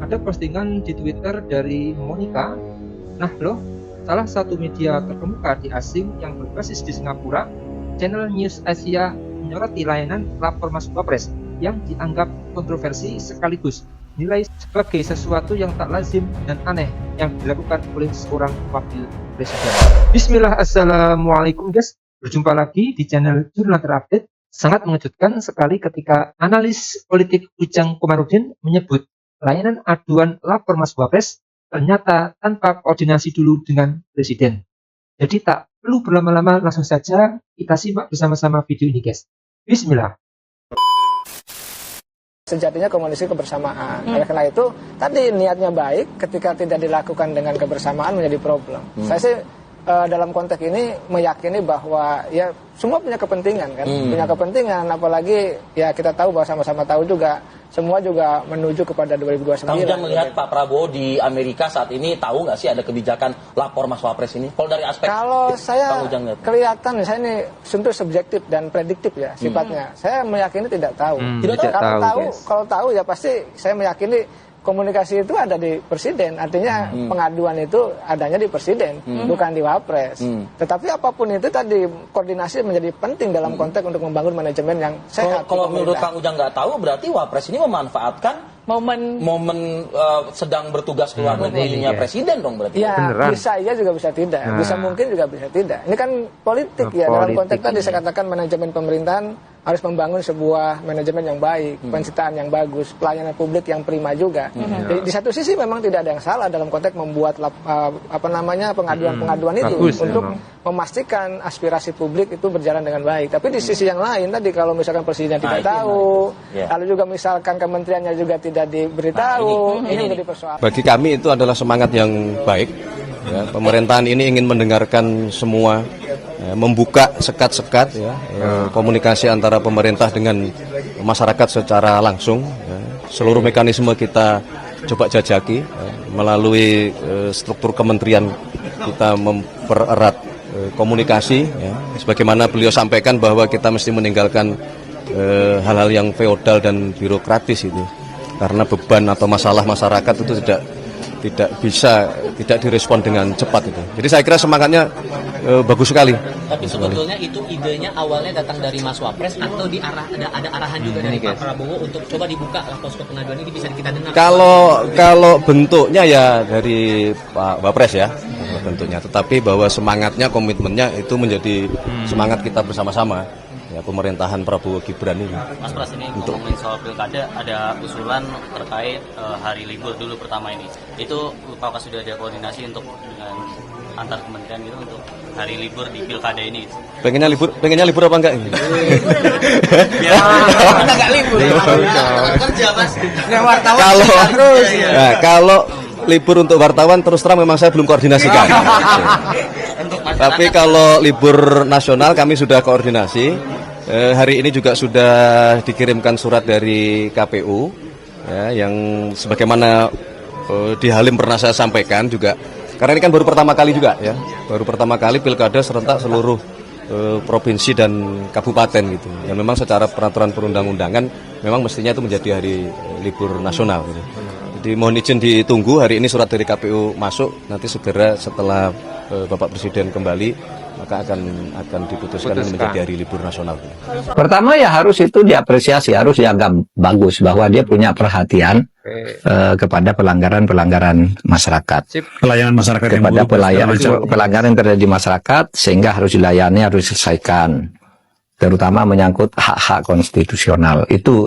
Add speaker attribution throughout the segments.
Speaker 1: ada postingan di Twitter dari Monica. Nah loh, salah satu media terkemuka di asing yang berbasis di Singapura, Channel News Asia, menyoroti layanan lapor masuk Wapres yang dianggap kontroversi sekaligus nilai sebagai sesuatu yang tak lazim dan aneh yang dilakukan oleh seorang wakil presiden. Bismillah, assalamualaikum guys. Berjumpa lagi di channel Jurnal Terupdate. Sangat mengejutkan sekali ketika analis politik Ujang Komarudin menyebut layanan aduan lapor masuk Wapres ternyata tanpa koordinasi dulu dengan presiden. Jadi tak perlu berlama-lama, langsung saja kita simak bersama-sama video ini guys. Bismillah.
Speaker 2: Sejatinya komunikasi kebersamaan. Oleh karena itu, tadi niatnya baik, ketika tidak dilakukan dengan kebersamaan menjadi problem. Saya sih dalam konteks ini meyakini bahwa ya semua punya kepentingan kan, punya kepentingan, apalagi ya kita tahu bahwa sama-sama tahu juga semua juga menuju kepada 2029.
Speaker 3: Kang Ujang melihat Pak Prabowo di Amerika saat ini tahu nggak sih ada kebijakan lapor Mas Wapres ini? Kalau dari aspek
Speaker 2: kalau saya
Speaker 3: Kang Ujang lihat,
Speaker 2: kelihatan, saya ini tentu subjektif dan prediktif ya sifatnya. Saya meyakini tidak tahu. Kalau tahu ya pasti saya meyakini komunikasi itu ada di presiden, artinya pengaduan itu adanya di presiden, bukan di Wapres. Tetapi apapun itu tadi, koordinasi menjadi penting dalam konteks untuk membangun manajemen yang sehat.
Speaker 3: Kalau menurut Kang Ujang nggak tahu, berarti Wapres ini memanfaatkan momen sedang bertugas keluar negerinya presiden dong berarti.
Speaker 2: Ya,
Speaker 1: beneran.
Speaker 2: bisa iya juga bisa tidak, bisa mungkin juga bisa tidak. Ini kan politik ya, dalam konteks tadi saya katakan manajemen pemerintahan harus membangun sebuah manajemen yang baik, pencitraan yang bagus, pelayanan publik yang prima juga. Di satu sisi memang tidak ada yang salah dalam konteks membuat pengaduan-pengaduan itu
Speaker 1: bagus,
Speaker 2: untuk
Speaker 1: memang
Speaker 2: memastikan aspirasi publik itu berjalan dengan baik. Tapi di sisi yang lain tadi kalau misalkan presiden tidak tahu, lalu juga misalkan kementeriannya juga tidak diberitahu, ini menjadi persoalan.
Speaker 4: Bagi kami itu adalah semangat yang baik. Ya, pemerintahan ini ingin mendengarkan semua, ya, membuka sekat-sekat ya, komunikasi antara pemerintah dengan masyarakat secara langsung. Ya. Seluruh mekanisme kita coba jajaki ya, melalui struktur kementerian kita mempererat komunikasi. Ya. Sebagaimana beliau sampaikan bahwa kita mesti meninggalkan hal-hal yang feodal dan birokratis itu, karena beban atau masalah masyarakat itu tidak direspon dengan cepat itu. Jadi saya kira semangatnya bagus sekali.
Speaker 5: Tapi sebetulnya itu idenya awalnya datang dari Mas Wapres atau ada arahan juga dari Pak Prabowo untuk coba dibuka posko pengaduan ini bisa kita dengar.
Speaker 4: Kalau bentuknya ya dari Pak Wapres ya bentuknya, tetapi bahwa semangatnya, komitmennya itu menjadi semangat kita bersama-sama. Ya, pemerintahan Prabowo Gibran ini.
Speaker 5: Mas Pras, ini ngomongin soal pilkada, ada usulan terkait hari libur dulu pertama ini. Itu apakah sudah ada koordinasi untuk dengan antar kementerian gitu untuk hari libur di pilkada ini?
Speaker 4: Pengennya libur apa enggak ini?
Speaker 5: Ya, kita enggak libur. Kerja Mas.
Speaker 4: Kalau libur untuk wartawan terus terang memang saya belum koordinasikan. Tapi kalau libur nasional kami sudah koordinasi. Hari ini juga sudah dikirimkan surat dari KPU ya, yang sebagaimana di Halim pernah saya sampaikan juga. Karena ini kan baru pertama kali juga ya, baru pertama kali pilkada serentak seluruh provinsi dan kabupaten gitu. Yang memang secara peraturan perundang-undangan memang mestinya itu menjadi hari libur nasional. Gitu. Jadi mohon izin ditunggu, hari ini surat dari KPU masuk, nanti segera setelah Bapak Presiden kembali maka akan diputuskan menjadi hari libur nasional.
Speaker 6: Pertama ya harus itu diapresiasi, harus dianggap bagus bahwa dia punya perhatian kepada pelanggaran masyarakat.
Speaker 7: Pelayanan masyarakat
Speaker 6: kepada pelanggaran yang terjadi di masyarakat, sehingga harus dilayani, harus diselesaikan. Terutama menyangkut hak-hak konstitusional. Itu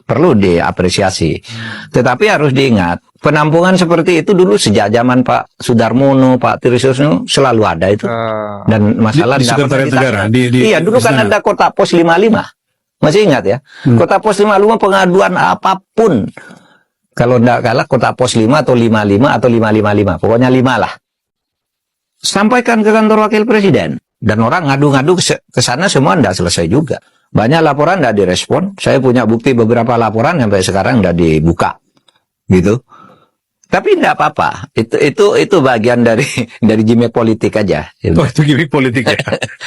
Speaker 6: perlu diapresiasi. Tetapi harus diingat, penampungan seperti itu dulu sejak zaman Pak Sudarmono, Pak Trisno selalu ada itu. Dan masalah
Speaker 7: di Sekretariat Negara.
Speaker 6: Iya, dulu kan ada Kota Pos 55. Masih ingat ya? Kota Pos 55 pengaduan apapun. Kalau enggak kalah Kota Pos 5 atau 55 atau 555. Pokoknya 5 lah. Sampaikan ke kantor wakil presiden. Dan orang ngadu-ngadu ke sana semua tidak selesai juga. Banyak laporan tidak direspon. Saya punya bukti beberapa laporan sampai sekarang tidak dibuka, gitu. Tapi tidak apa-apa. Itu bagian dari gimmick politik aja.
Speaker 7: Oh, itu gimmick politik ya.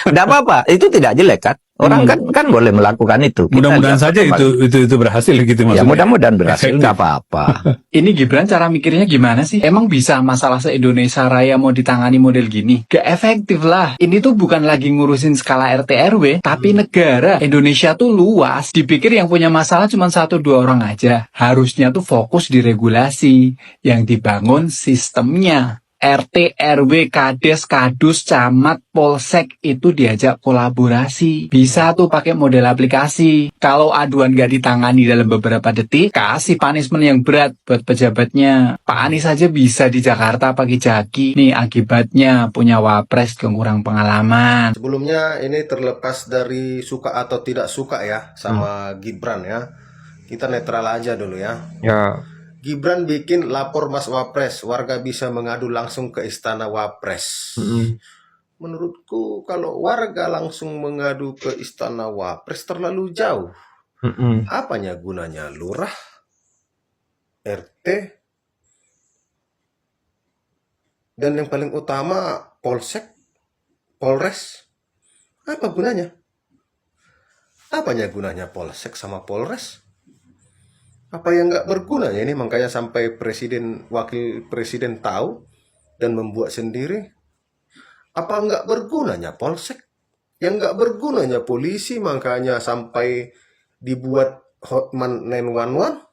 Speaker 6: Tidak apa-apa. Itu tidak jelek kan. Orang kan boleh melakukan itu.
Speaker 7: Mudah-mudahan saja itu berhasil gitu maksudnya.
Speaker 6: Ya mudah-mudahan berhasil, nggak apa-apa.
Speaker 8: Ini Gibran cara mikirnya gimana sih? Emang bisa masalah se-Indonesia Raya mau ditangani model gini? Gak efektif lah. Ini tuh bukan lagi ngurusin skala RT RW, tapi negara. Indonesia tuh luas. Dipikir yang punya masalah cuma 1-2 orang aja. Harusnya tuh fokus di regulasi. Yang dibangun sistemnya. RT, RW, Kades, Kadus, Camat, Polsek itu diajak kolaborasi. Bisa tuh pakai model aplikasi. Kalau aduan gak ditangani dalam beberapa detik, kasih punishment yang berat buat pejabatnya. Pak Anies aja bisa di Jakarta pakai jaki. Nih akibatnya punya wapres kurang pengalaman.
Speaker 9: Sebelumnya ini terlepas dari suka atau tidak suka ya sama Gibran ya. Kita netral aja dulu ya.
Speaker 1: Ya.
Speaker 9: Gibran bikin lapor Mas Wapres, warga bisa mengadu langsung ke Istana Wapres. Menurutku kalau warga langsung mengadu ke Istana Wapres terlalu jauh. Apanya gunanya lurah, RT, dan yang paling utama Polsek, Polres? Apa gunanya? Apanya gunanya Polsek sama Polres? Apa yang nggak berguna ya ini, makanya sampai presiden, wakil presiden tahu dan membuat sendiri. Apa nggak bergunanya Polsek? Yang nggak bergunanya polisi, makanya sampai dibuat Hotman 911.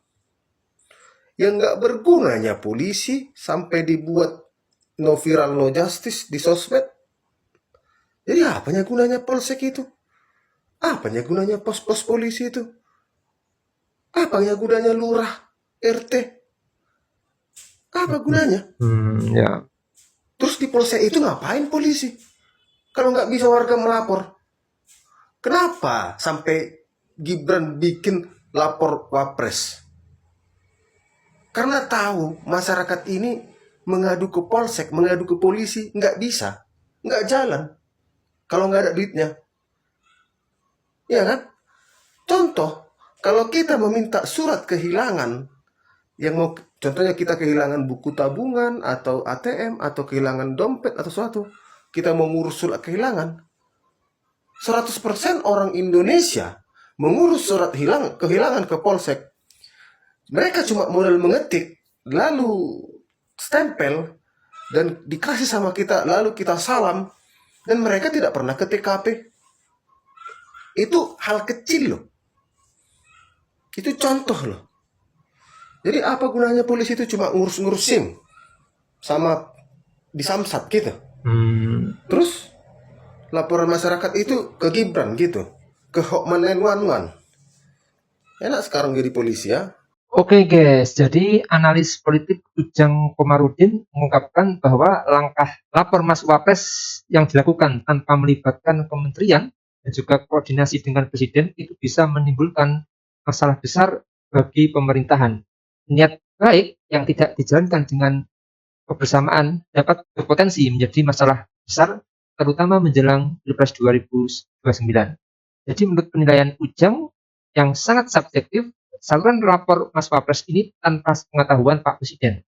Speaker 9: Yang nggak bergunanya polisi sampai dibuat no viral no justice di sosmed. Jadi apanya gunanya Polsek itu? Apanya gunanya pos-pos polisi itu? Apanya gunanya lurah, RT? Apa gunanya?
Speaker 1: Ya.
Speaker 9: Terus di Polsek itu ngapain polisi? Kalau nggak bisa warga melapor. Kenapa sampai Gibran bikin lapor Wapres? Karena tahu masyarakat ini mengadu ke Polsek, mengadu ke polisi, nggak bisa. Nggak jalan. Kalau nggak ada duitnya. Ya kan? Contoh. Kalau kita meminta surat kehilangan, yang mau contohnya kita kehilangan buku tabungan atau ATM atau kehilangan dompet atau sesuatu, kita mau ngurus surat kehilangan, 100% orang Indonesia mengurus surat kehilangan ke Polsek. Mereka cuma modal mengetik, lalu stempel, dan dikasih sama kita, lalu kita salam, dan mereka tidak pernah ke TKP. Itu hal kecil loh. Itu contoh loh. Jadi apa gunanya polisi itu cuma ngurus-ngurus SIM sama di Samsat gitu. Terus laporan masyarakat itu ke Gibran gitu, ke Hotman 911. Enak sekarang jadi polisi ya.
Speaker 1: Oke guys, jadi analis politik Ujang Komarudin mengungkapkan bahwa langkah lapor Mas Wapres yang dilakukan tanpa melibatkan kementerian dan juga koordinasi dengan presiden itu bisa menimbulkan masalah besar bagi pemerintahan. Niat baik yang tidak dijalankan dengan kebersamaan dapat berpotensi menjadi masalah besar, terutama menjelang Pilpres 2029. Jadi menurut penilaian Ujang yang sangat subjektif, saluran lapor Mas Wapres ini tanpa pengetahuan Pak Presiden.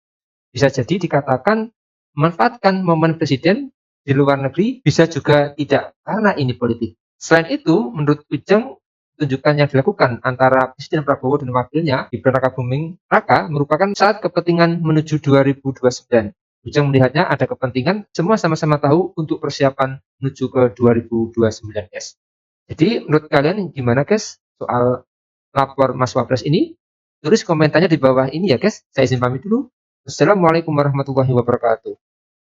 Speaker 1: Bisa jadi dikatakan memanfaatkan momen Presiden di luar negeri, bisa juga tidak karena ini politik. Selain itu, menurut Ujang, tunjukan yang dilakukan antara Presiden Prabowo dan wakilnya Gibran Rakabuming Raka merupakan saat kepentingan menuju 2029. Ujang melihatnya ada kepentingan, semua sama-sama tahu untuk persiapan menuju ke 2029, guys. Jadi menurut kalian gimana guys soal lapor Mas Wapres ini? Tulis komentarnya di bawah ini ya guys. Saya izin pamit dulu. Assalamualaikum warahmatullahi wabarakatuh.